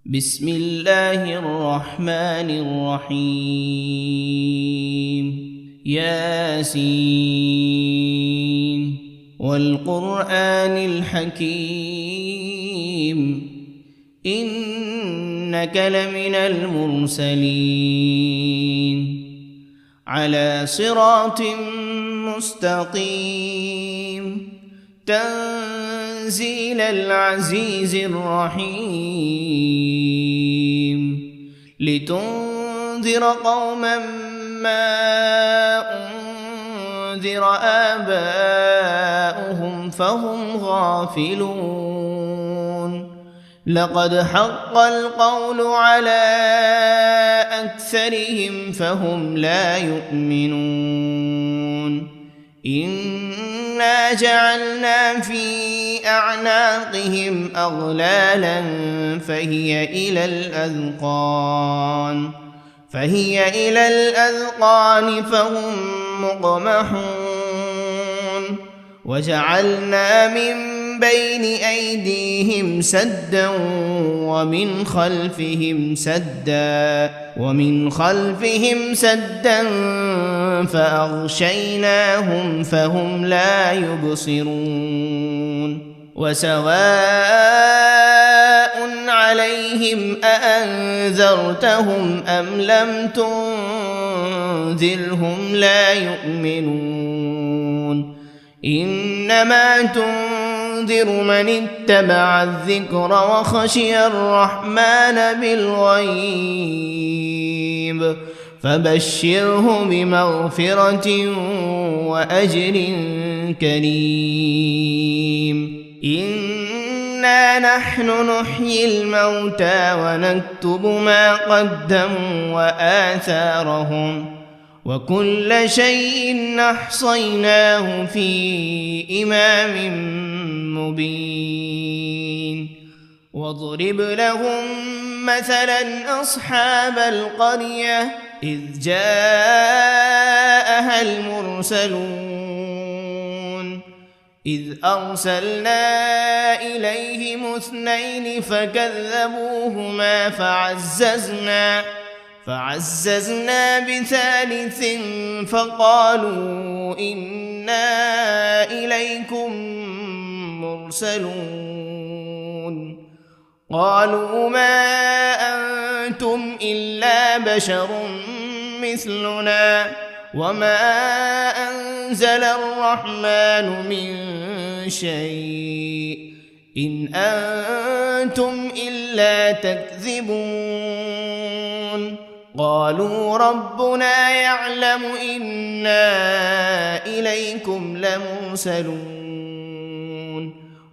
بسم الله الرحمن الرحيم ياسين والقرآن الحكيم إنك لمن المرسلين على صراط مستقيم تنزيل العزيز الرحيم لتنذر قوما ما أنذر آباؤهم فهم غافلون لقد حق القول على أكثرهم فهم لا يؤمنون إنا جعلنا في أعناقهم أغلالا فهي إلى الأذقان فهم مقمحون وجعلنا من بين أيديهم سدا ومن خلفهم سدا فأغشيناهم فهم لا يبصرون وسواء عليهم أأنذرتهم أم لم تنذرهم لا يؤمنون إنما تنذر من اتبع الذكر وخشي الرحمن بالغيب فبشره بمغفرة وأجر كريم إنا نحن نحيي الموتى ونكتب ما قدموا وآثارهم وكل شيء أحصيناه في إمام مبين واضرب لهم مثلا أصحاب القرية إذ جاءها المرسلون إذ أرسلنا إليهم 2 فكذبوهما فعززنا بثالث فقالوا إنا إليكم مرسلون قالوا ما أنتم إلا بشر مثلنا وما أنزل الرحمن من شيء إن أنتم إلا تكذبون قالوا ربنا يعلم إنا إليكم لمرسلون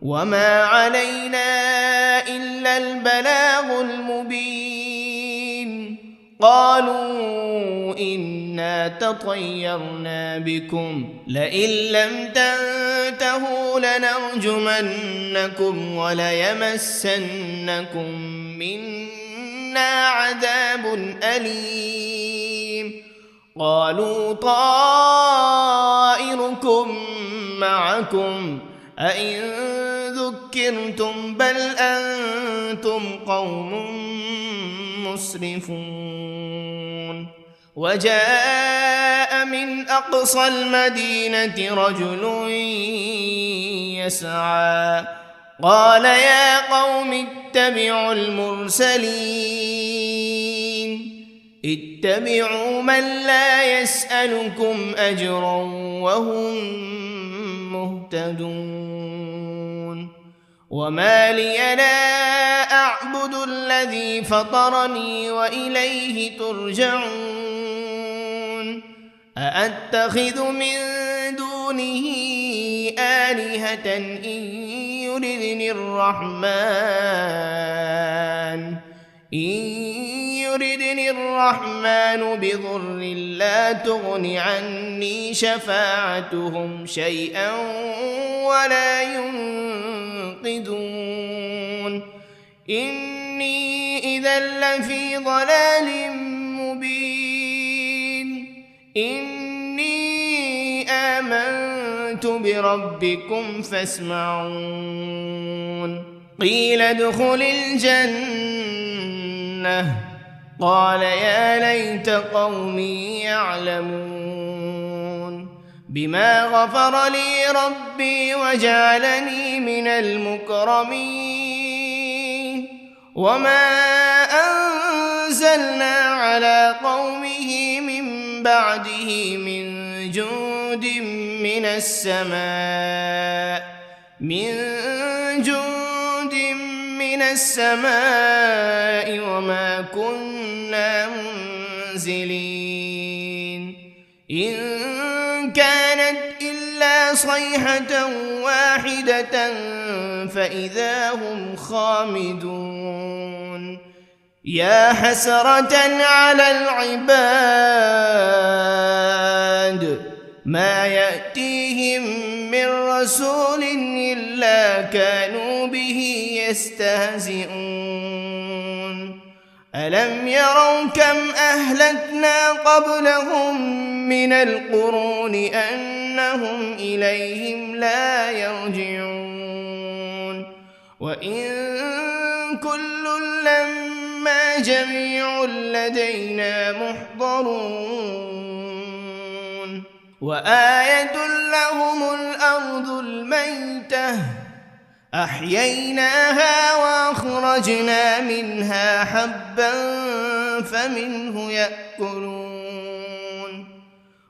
وما علينا إلا البلاغ المبين قالوا إنا تطيرنا بكم لئن لم تنتهوا لنرجمنكم وليمسنكم منا عذاب أليم قالوا طائركم معكم أئن ذكرتم بل أنتم قوم مسرفون وجاء من أقصى المدينة رجل يسعى قال يا قوم اتبعوا المرسلين اتبعوا من لا يسألكم أجرا وهم مهتدون وما لي لا أعبد الذي فطرني وإليه ترجعون أأتخذ من دونه آلهة إن يردني الرحمن بضر لا تغن عني شفاعتهم شيئا ولا ينقذون إني إذا لفي ضلال مبين إني آمنت بربكم فاسمعون قيل ادخل الجنة لأغوينه قال يا ليت قومي يعلمون بما غفر لي ربي وجعلني من المكرمين وما أنزلنا على قومه من بعده من جند من السماء وما كنا منزلين إن كانت إلا صيحة واحدة فإذا هم خامدون يا حسرة على العباد ما يأتيهم من رسول إلا كانوا به يستهزئون ألم يروا كم أهلكنا قبلهم من القرون أنهم إليهم لا يرجعون وإن كل لما جميع لدينا محضرون وآية لهم الأرض الميتة أحييناها وأخرجنا منها حبا فمنه يأكلون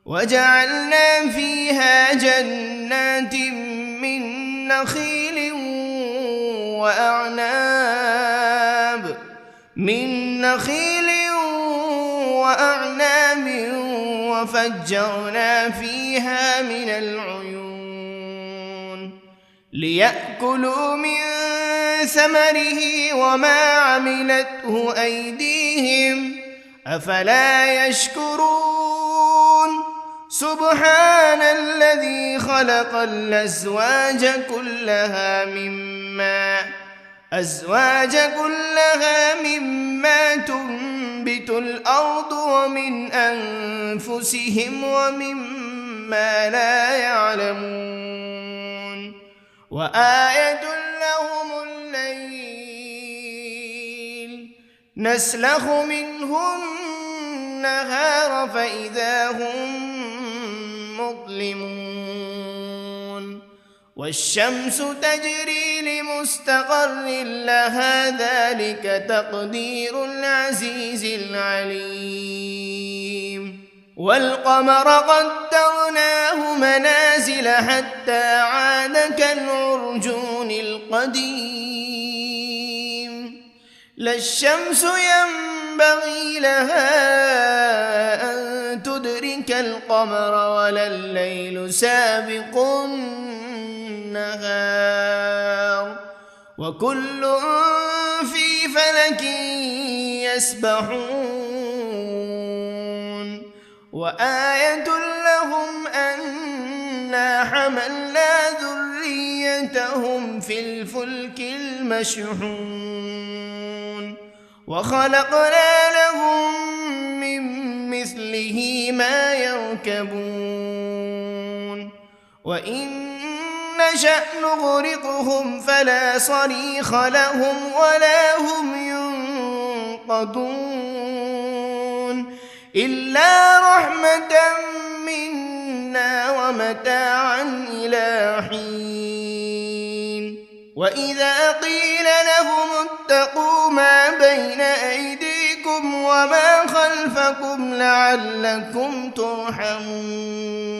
وجعلنا فيها جنات من نخيل وأعناب وفجرنا فيها من العيون ليأكلوا من ثمره وما عملته أيديهم أفلا يشكرون سبحان الذي خلق الأزواج كلها مما تنبت الأرض ومن أنفسهم ومما لا يعلمون وآية لهم الليل نسلخ منه النهار فإذا هم مظلمون والشمس تجري لمستقر لها ذلك تقدير العزيز العليم والقمر قدرناه منازل حتى عاد كالعرجون القديم لا الشمس ينبغي لها أن تدرك القمر ولا الليل سابق النهار وكل في فلك يسبحون وآية لهم أنا حملنا ذريتهم في الفلك المشحون وخلقنا لهم من مثله ما يركبون وإن نشأ نغرقهم فلا صريخ لهم ولا هم ينقذون إلا رحمة منا ومتاعا إلى حين وإذا قيل لهم اتقوا ما بين أيديكم وما خلفكم لعلكم ترحمون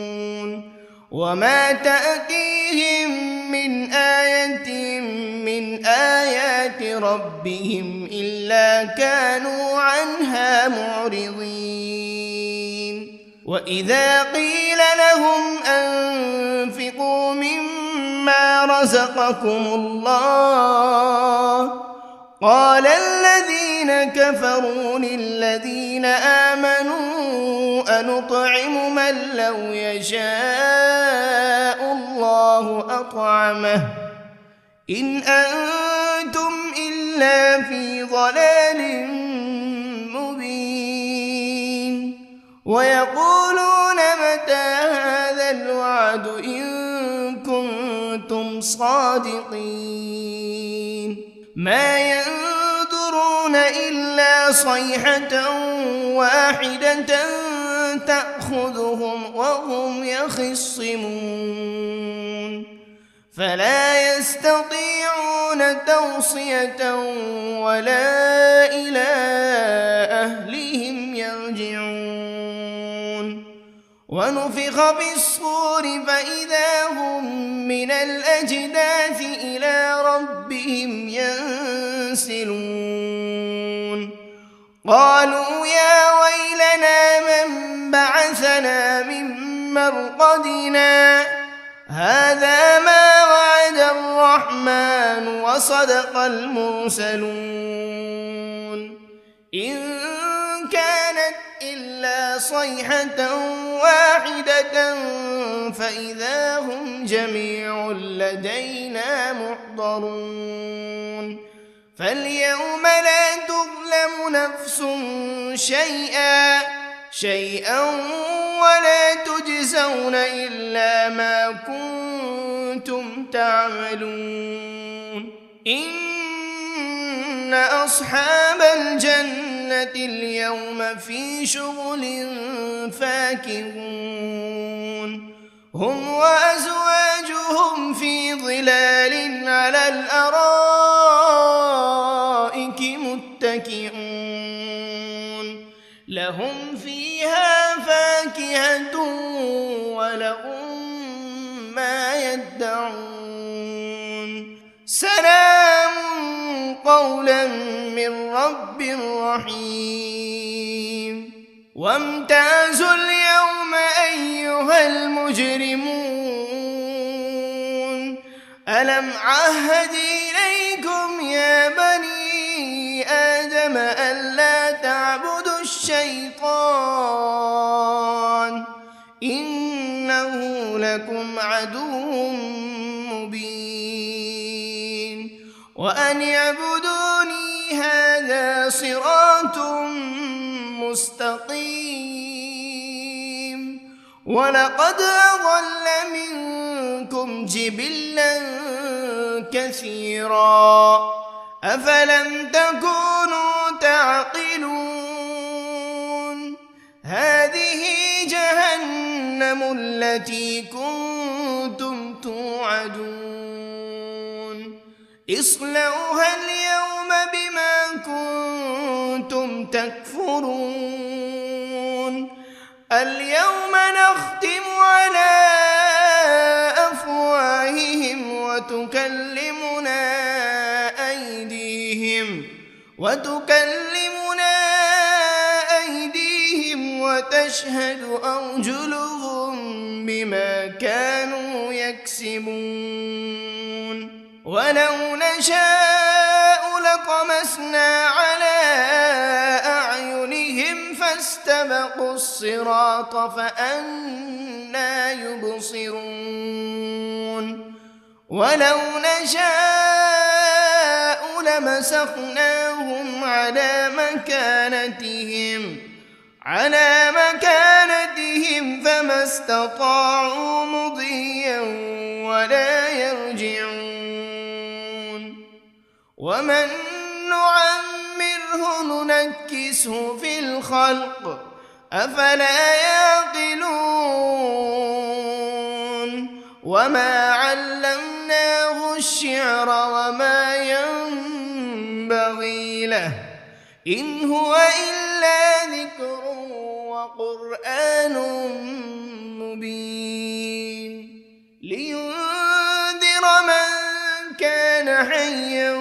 وما تأتيهم من آية من آيات ربهم إلا كانوا عنها معرضين وإذا قيل لهم أنفقوا مما رزقكم الله قال الذين كفروا للذين آمنوا أنطعم من لو يشاء الله أطعمه إن أنتم إلا في ضلال مبين ويقولون متى هذا الوعد إن كنتم صادقين ما ينظرون إلا صيحة واحدة تأخذهم وهم يخصمون فلا يستطيعون توصية ولا إلى أهلهم يرجعون ونفخ في الصور فإذا هم من الأجداث إلى ربهم ينسلون قالوا يا ويلنا من بعثنا من مرقدنا هذا ما وعد الرحمن وصدق المرسلون إن كانت إلا صيحة واحدة فإذا هم جميع لدينا محضرون فاليوم لا تظلم نفس شيئا ولا تجزون إلا ما كنتم تعملون إن أصحاب الجنة اليوم في شغل فاكهون هم وأزواجهم في ظلال على الأرائك متكئون لهم فيها فاكهة ولهم ما يدعون سلام قولا من رب رحيم وامتازوا اليوم أيها المجرمون ألم عهد إليكم يا بني آدم ألا تعبدوا الشيطان إنه لكم عدو مبين وأن اعبدوني هذا صراط مستقيم ولقد أضل منكم جبلا كثيرا أفلم تكونوا تعقلون هذه جهنم التي كنتم توعدون اصلوها اليوم بما كنتم تكفرون اليوم نختم على أفواههم وتكلمنا أيديهم وتشهد أرجلهم بما كانوا يكسبون ولو نشاء لطمسنا على أعينهم فاستبقوا الصراط فأنى يبصرون ولو نشاء لمسخناهم على مكانتهم فما استطاعوا مضيا ولا يرجعون ومن نعمره ننكسه في الخلق أفلا يعقلون وما علمناه الشعر وما ينبغي له إن هو إلا ذكر وقرآن مبين لينذر من كان حيا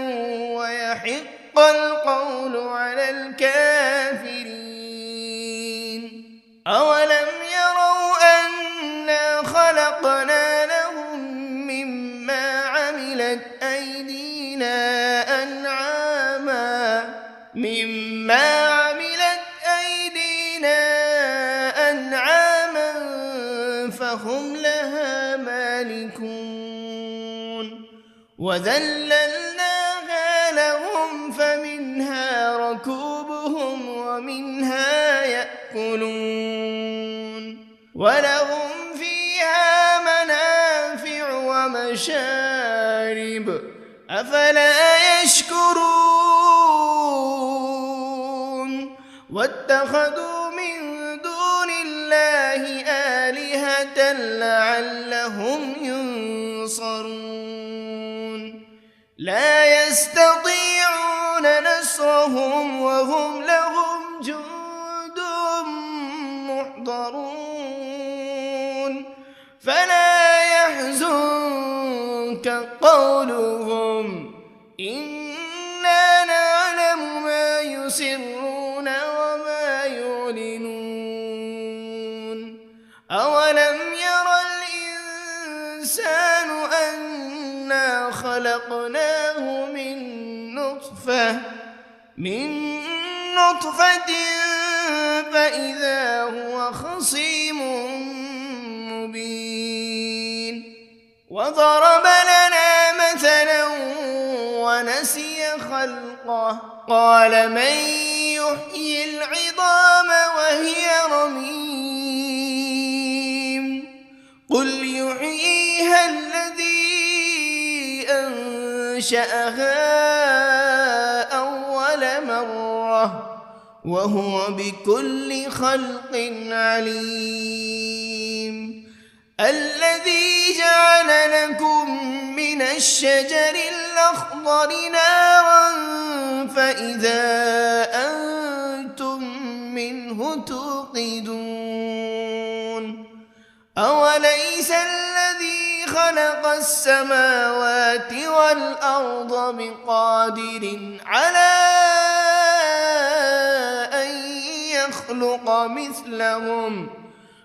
ويحق القول على الكافرين أولم يروا أنا خلقنا لهم مما عملت أيدينا أنعاما فهم لها مالكون وذللناها لهم فمنها ركوبهم ومنها يأكلون ولهم فيها منافع ومشارب أفلا يشكرون واتخذوا من دون الله آلهة لعلهم ينصرون لا يستطيعون نصرهم وهم لهم جند محضرون فلا يحزنك قولهم إنا نعلم ما يسرون وما يعلنون أولم ير الإنسان أنا خلقناه من نطفة فإذا هو خصيم مبين وضرب لنا مثلا ونسي خلقه قال من يحيي العظام وهي رميم قل يحييها الذي أنشأها أول مرة وهو بكل خلق عليم الذي جعل لكم من الشجر الأخضر نارا فإذا أنتم منه توقدون أوليس الذي خلق السماوات والأرض بقادر على أن يخلق مثلهم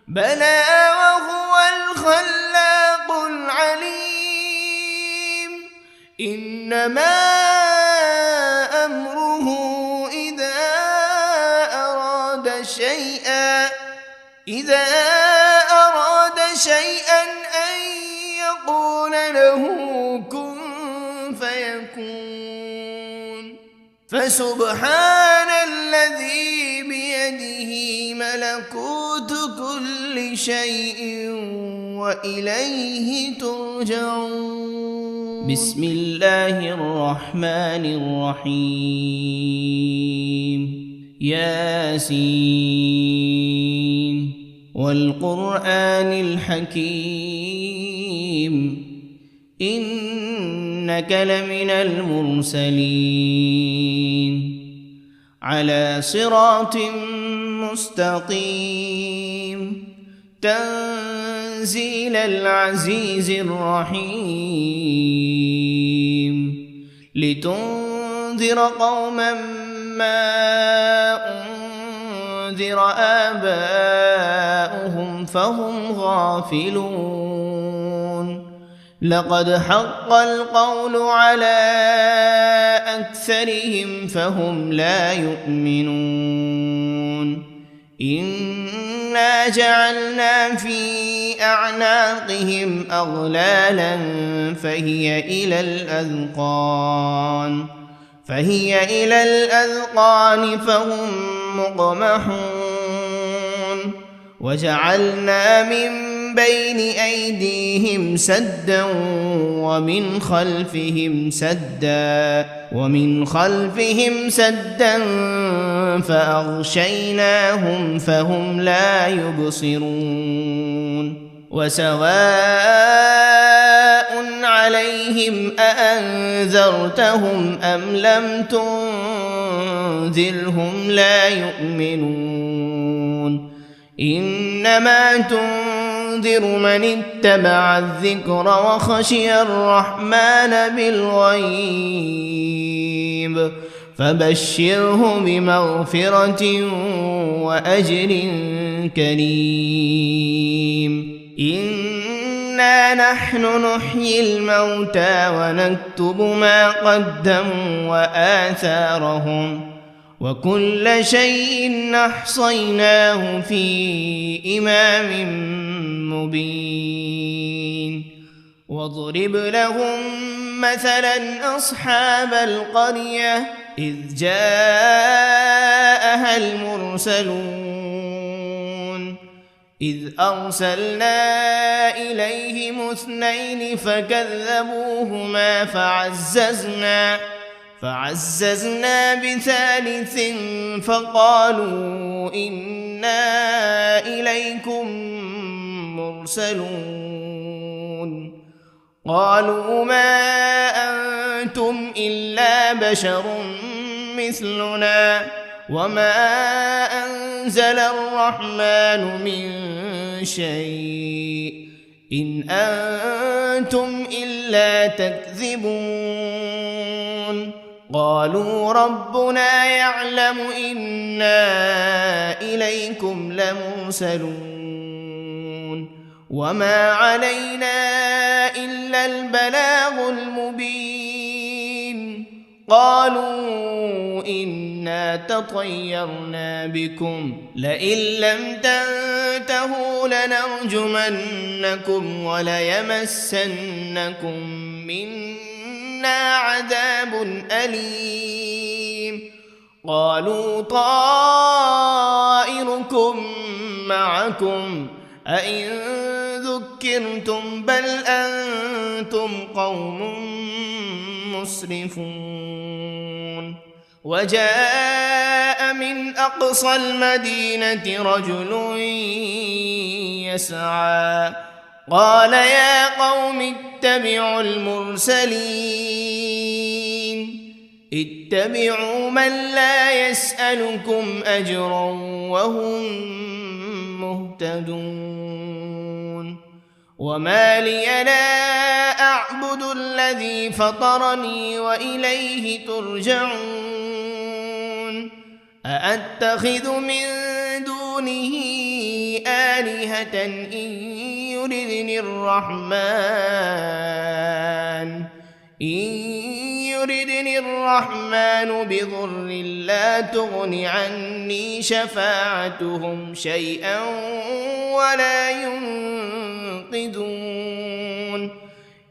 بلى وهو الخلاق العليم إنما أمره إذا أراد شيئا أن يقول له كن فيكون فسبحان الذي بيده ملكوت كل شيء وإليه ترجعون بسم الله الرحمن الرحيم ياسين والقرآن الحكيم إنك لمن المرسلين على صراط مستقيم تنزيل العزيز الرحيم لتنذر قوما ما أنذر آباؤهم فهم غافلون لقد حق القول على أكثرهم فهم لا يؤمنون إنا جعلنا في أعناقهم أغلالا فهي إلى الأذقان فهم مقمحون وجعلنا من بين أيديهم سدا ومن خلفهم سدا فأغشيناهم فهم لا يبصرون وسواء عليهم أأنذرتهم أم لم تنذرهم لا يؤمنون إنما تنذر من اتبع الذكر وخشي الرحمن بالغيب فبشره بمغفرة وأجر كريم إنا نحن نحيي الموتى ونكتب ما قدموا وآثارهم وكل شيء أحصيناه في إمام مبين واضرب لهم مثلا أصحاب القرية إذ جاءها المرسلون إذ أرسلنا إليهم 2 فكذبوهما فعززنا بثالث فقالوا إنا إليكم مرسلون قالوا ما أنتم إلا بشر مثلنا وما أنزل الرحمن من شيء إن أنتم إلا تكذبون قالوا ربنا يعلم إنا إليكم لمرسلون وما علينا إلا البلاغ المبين قالوا إنا تطيرنا بكم لئن لم تنتهوا لنرجمنكم وليمسنكم منا عذاب أليم قالوا طائركم معكم أئن ذكرتم بل أنتم قوم مسرفون وجاء من أقصى المدينة رجل يسعى قال يا قوم اتبعوا المرسلين اتبعوا من لا يسألكم أجرا وهم مهتدون وما لي لا أعبد الذي فطرني وإليه ترجعون أأتخذ من دونه آلهة إن يردني الرحمن بضر لا تغن عني شفاعتهم شيئا ولا ينقذون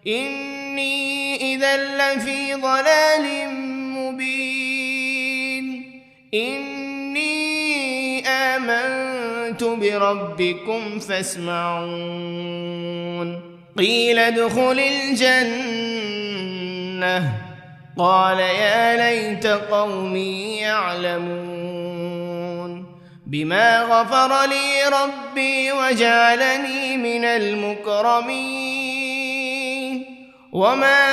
إني إذا لفي ضلال مبين إني آمنت بربكم فاسمعون قيل ادخل الجنة قال يا ليت قومي يعلمون بما غفر لي ربي وجعلني من المكرمين وما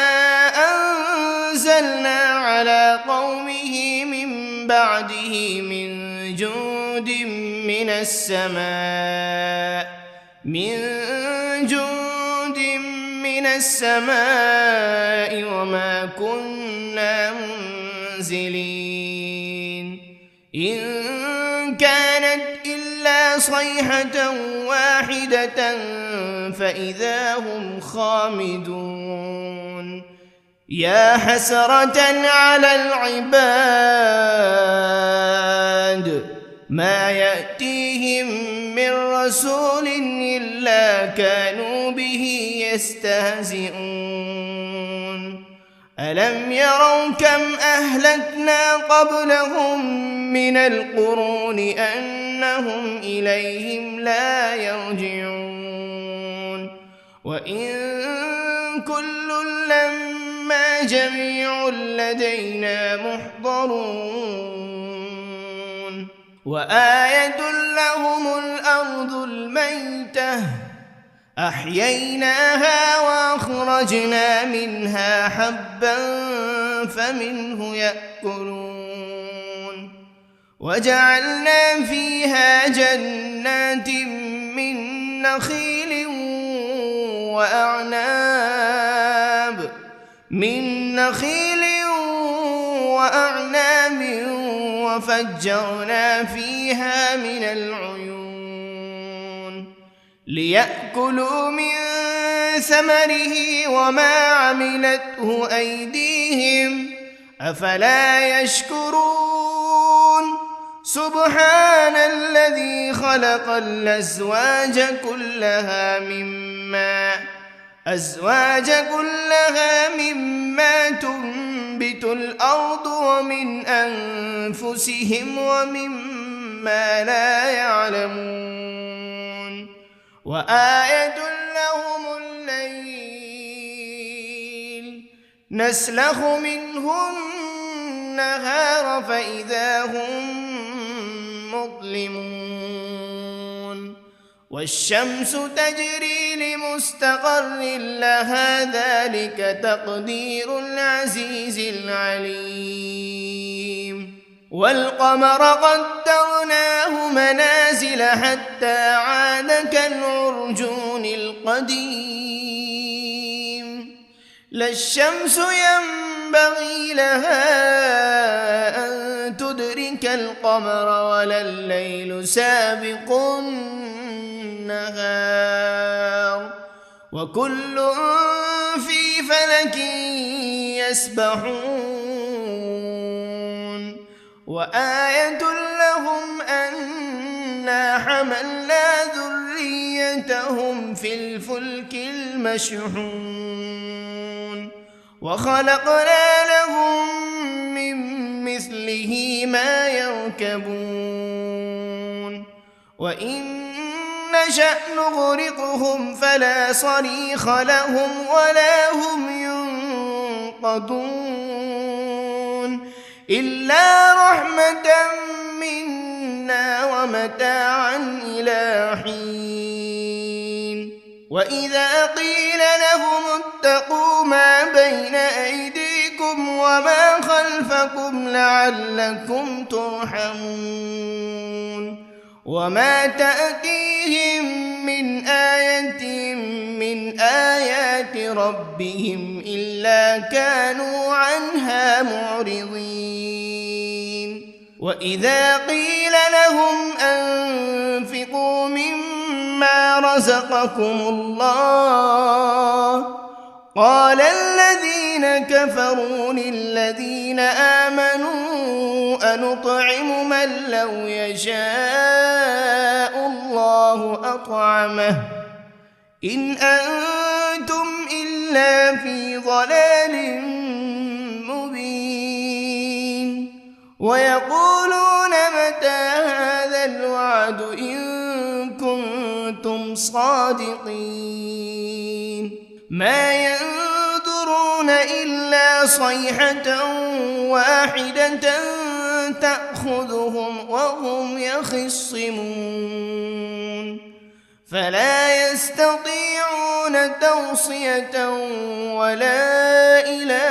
أنزلنا على قومه من بعده من جند من السماء وما كنا منزلين إن كانت إلا صيحة واحدة فإذا هم خامدون يا حسرة على العباد ما يأتيهم من رسول إلا كانوا به يستهزئون ألم يروا كم أهلكنا قبلهم من القرون أنهم إليهم لا يرجعون وإن كل لما جميع لدينا محضرون وآية لهم الأرض الميتة أحييناها وأخرجنا منها حبا فمنه يأكلون وجعلنا فيها جنات من نخيل وأعناب وفجرنا فيها من العيون ليأكلوا من ثمره وما عملته أيديهم أفلا يشكرون سبحان الذي خلق الأزواج كلها مما تنبت الأرض ومن أنفسهم ومما لا يعلمون وآية لهم الليل نسلخ منه النهار فإذا هم مظلمون والشمس تجري لمستقر لها ذلك تقدير العزيز العليم والقمر قدرناه منازل حتى عاد كالعرجون القديم لا الشمس ينبغي لها أن تدرك القمر ولا الليل سابق النهار وكل في فلك يسبحون وآية لهم أنا حملنا ذريتهم في الفلك المشحون وخلقنا لهم من مثله ما يركبون وإن نشأ نغرقهم فلا صريخ لهم ولا هم ينقذون إلا رحمة منا ومتاعا إلى حين وإذا قيل لهم اتقوا ما بين أيديكم وما خلفكم لعلكم ترحمون وما تأتيهم من آية من آيات ربهم إلا كانوا عنها معرضين وإذا قيل لهم أنفقوا مما رزقكم الله قال الذين كفروا للذين آمنوا أنطعم من لو يشاء الله أطعمه إن أنتم إلا في ضلال مبين ويقولون متى هذا الوعد إن كنتم صادقين ما ينظرون إلا صيحة واحدة تأخذهم وهم يخصمون فلا يستطيعون توصية ولا إلى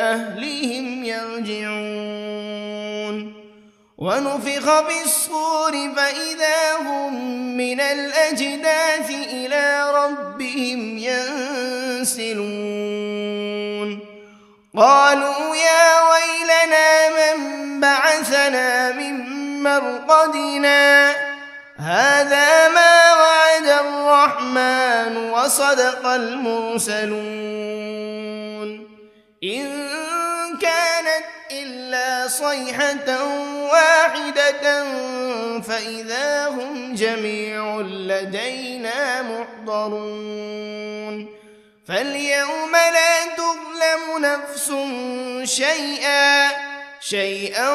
أهلهم يرجعون ونفخ بالصور فإذا هم من الأجداث إلى ربهم ينسلون قالوا يا ويلنا من بعثنا من مرقدنا هذا ما وعد الرحمن وصدق المرسلون إن كانت إلا صيحة واحدة فإذا هم جميع لدينا محضرون فاليوم لا تظلم نفس شيئا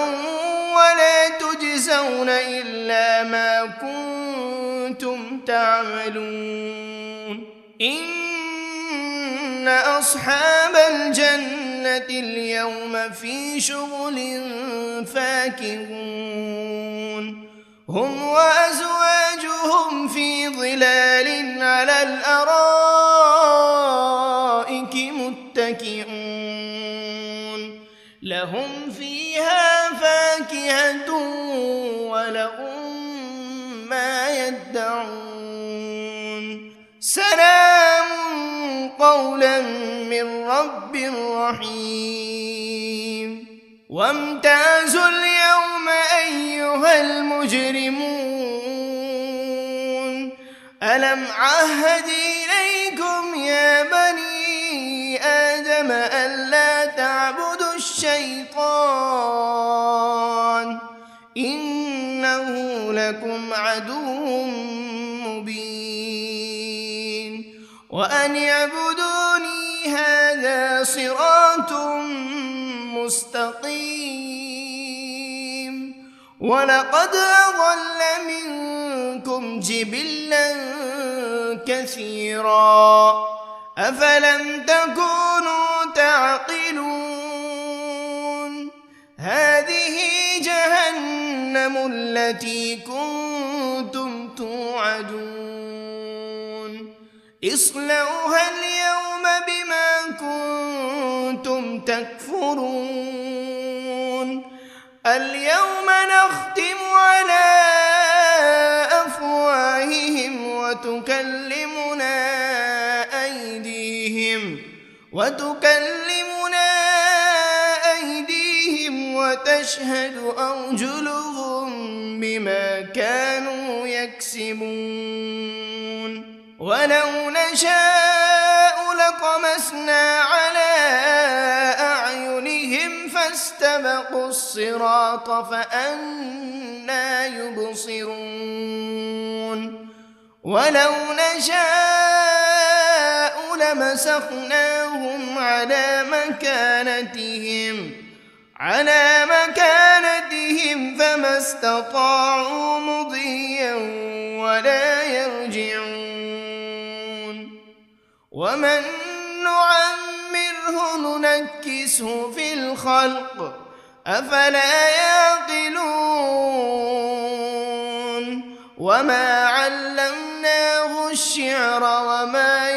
ولا تجزون إلا ما كنتم تعملون إن أصحاب الجنة اليوم في شغل فاكهون هم وأزواجهم في ظلال على الأرائك متكئون لهم فيها فاكهة ولهم ما يدعون سلام قولا من رب رحيم وامتازوا اليوم أيها المجرمون ألم عهد إليكم يا بني آدم ألا تعبدوا الشيطان إنه لكم عدو مبين وأن اعبدوني هذا صراط مستقيم ولقد أضل منكم جبلا كثيرا أفلم تكونوا تعقلون هذه جهنم التي كنتم توعدون اصلوها اليوم بما كنتم تكفرون اليوم نختم على أفواههم وتكلمنا أيديهم وتشهد أرجلهم بما كانوا يكسبون ولو نشاء لطمسنا على أعينهم فاستبقوا الصراط فأنى يبصرون ولو نشاء لمسخناهم على مكانتهم فما استطاعوا مضيا ولا يرجعون ومن نعمره ننكسه في الخلق أفلا يعقلون وما علمناه الشعر وما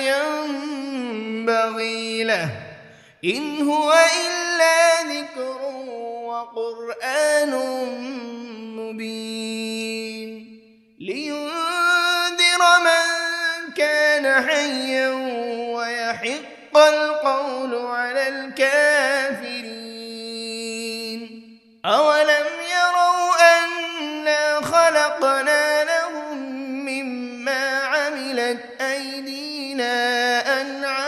ينبغي له إن هو إلا ذكر وقرآن مبين لينذر من كان حيا ويحق القول على الكافرين أولم يروا أنا خلقنا لهم مما عملت أيدينا أنعاما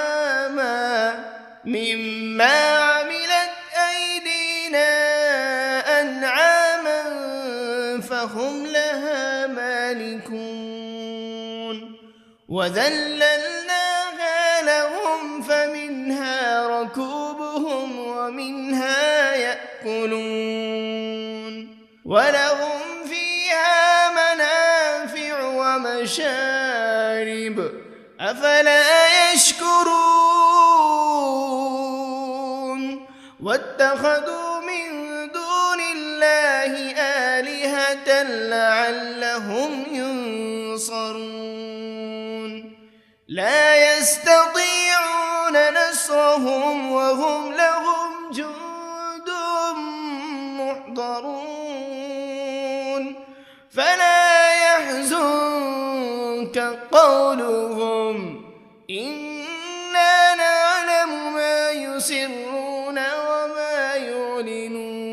فهم لها مالكون وذللناها لهم فمنها ركوبهم ومنها يأكلون ولهم فيها منافع ومشارب أفلا يشكرون واتخذوا من دون الله آلهة لعلهم ينصرون لا يستطيعون نصرهم وهم لهم جند محضرون فلا يحزنك قولهم إنا نعلم ما يسرون وما يعلنون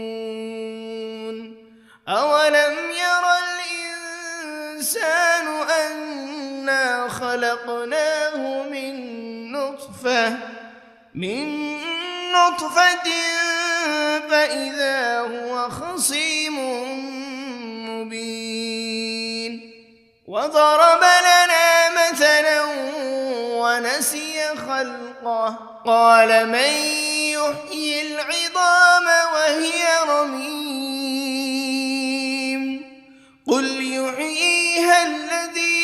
أولم ير الإنسان أنا خلقناه من نطفة فإذا هو خصيم مبين وضرب لنا مثلا ونسي خلقه قال من يحيي العظام وهي رميم قل يحييها الذي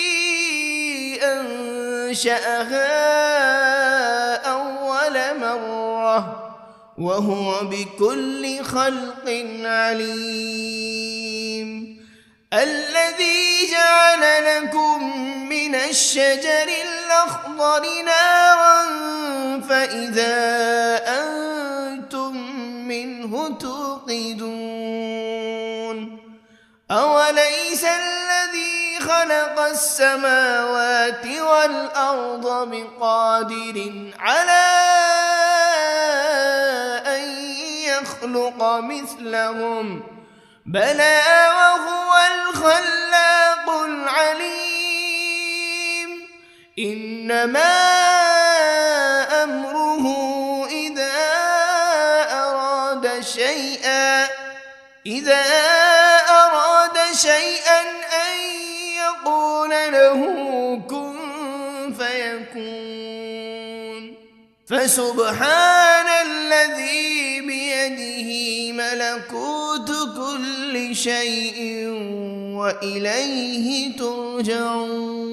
أنشأها أول مرة وهو بكل خلق عليم الذي جعل لكم من الشجر الأخضر نارا فإذا أنتم منه توقدون أوليس الذي خلق السماوات والأرض بقادر على أن يخلق مثلهم بلى وهو الخلاق العليم إنما أمره إذا أراد شيئا أن يقول له كن فيكون فسبحان الذي بيده ملكوت كل شيء وإليه ترجعون.